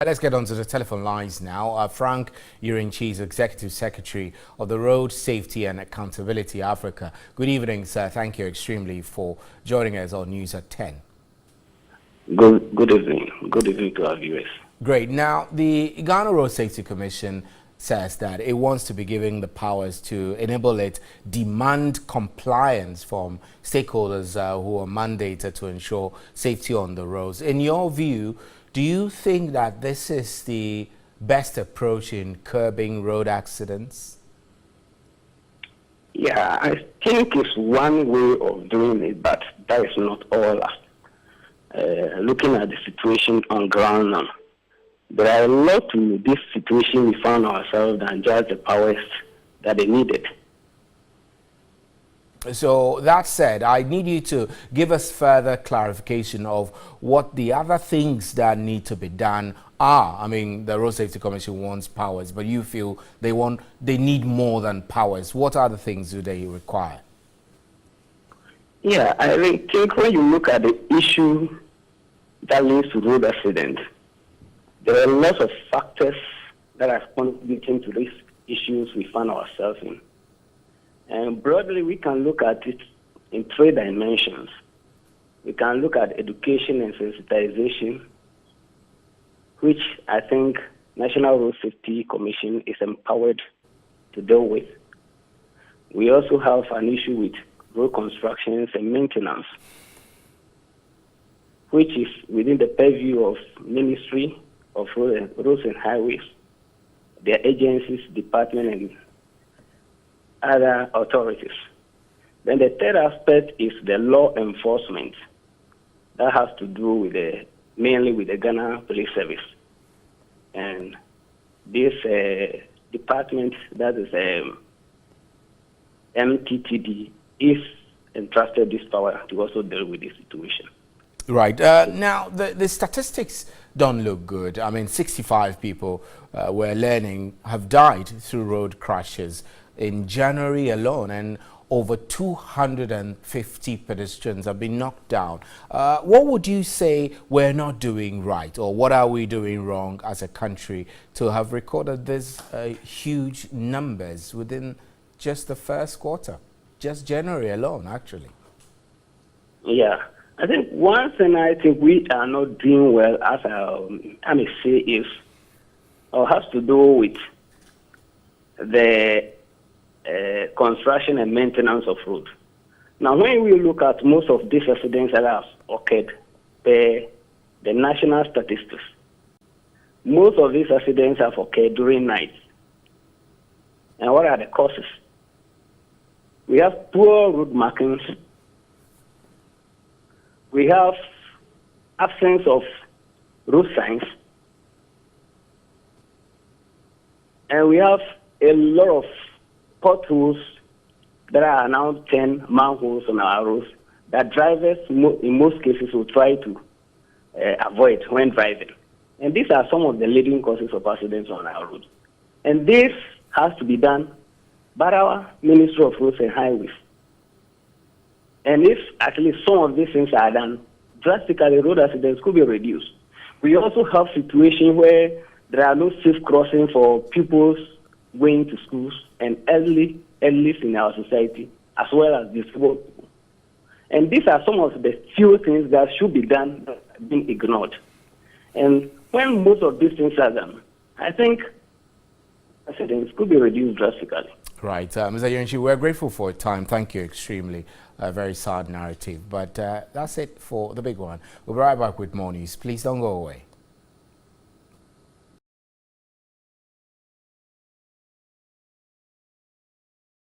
Let's get on to the telephone lines now. Frank Urinchi's Executive Secretary of the Road Safety and Accountability Africa. Good evening, sir. Thank you extremely for joining us on News at 10. Good evening. Good evening to our viewers. Great. Now, the Ghana Road Safety Commission says that it wants to be giving the powers to enable it demand compliance from stakeholders who are mandated to ensure safety on the roads. In your view, do you think that this is the best approach in curbing road accidents? Yeah, I think it's one way of doing it, but that is not all. Looking at the situation on ground now, there are a lot to this situation we found ourselves than just the powers that they needed. So that said, I need you to give us further clarification of what the other things that need to be done are. I mean, the Road Safety Commission wants powers, but you feel they need more than powers. What other things do they require? Yeah, I think when you look at the issue that leads to road accidents, there are lots of factors that are contributing to these issues we find ourselves in. And broadly, we can look at it in three dimensions. We can look at education and sensitization, which I think National Road Safety Commission is empowered to deal with. We also have an issue with road constructions and maintenance, which is within the purview of Ministry of Roads and Highways, their agencies, department, and other authorities. Then the third aspect is the law enforcement. That has to do with mainly with the Ghana Police Service. And this department, that is MTTD, is entrusted this power to also deal with this situation. Right. Now, the statistics don't look good. I mean, 65 people we're learning have died through road crashes in January alone, and over 250 pedestrians have been knocked down. What would you say we're not doing right, or what are we doing wrong as a country to have recorded these huge numbers within just the first quarter, just January alone, actually? Yeah, I think one thing I think we are not doing well, as I may say, is or has to do with the construction and maintenance of roads. Now, when we look at most of these accidents that have occurred per the national statistics, most of these accidents have occurred during nights. And what are the causes? We have poor road markings. We have absence of road signs. And we have a lot of potholes that are now 10 manholes on our roads that drivers, in most cases, will try to avoid when driving. And these are some of the leading causes of accidents on our roads. And this has to be done by our Ministry of Roads and Highways. And if at least some of these things are done, drastically road accidents could be reduced. We also have situations where there are no safe crossings for pupils going to schools and elderly in our society, as well as disabled people. And these are some of the few things that should be done that have been ignored. And when most of these things are done, I think accidents could be reduced drastically. Right. Mr. Urinchi, we're grateful for your time. Thank you extremely. A very sad narrative. But that's it for the big one. We'll be right back with more news. Please don't go away.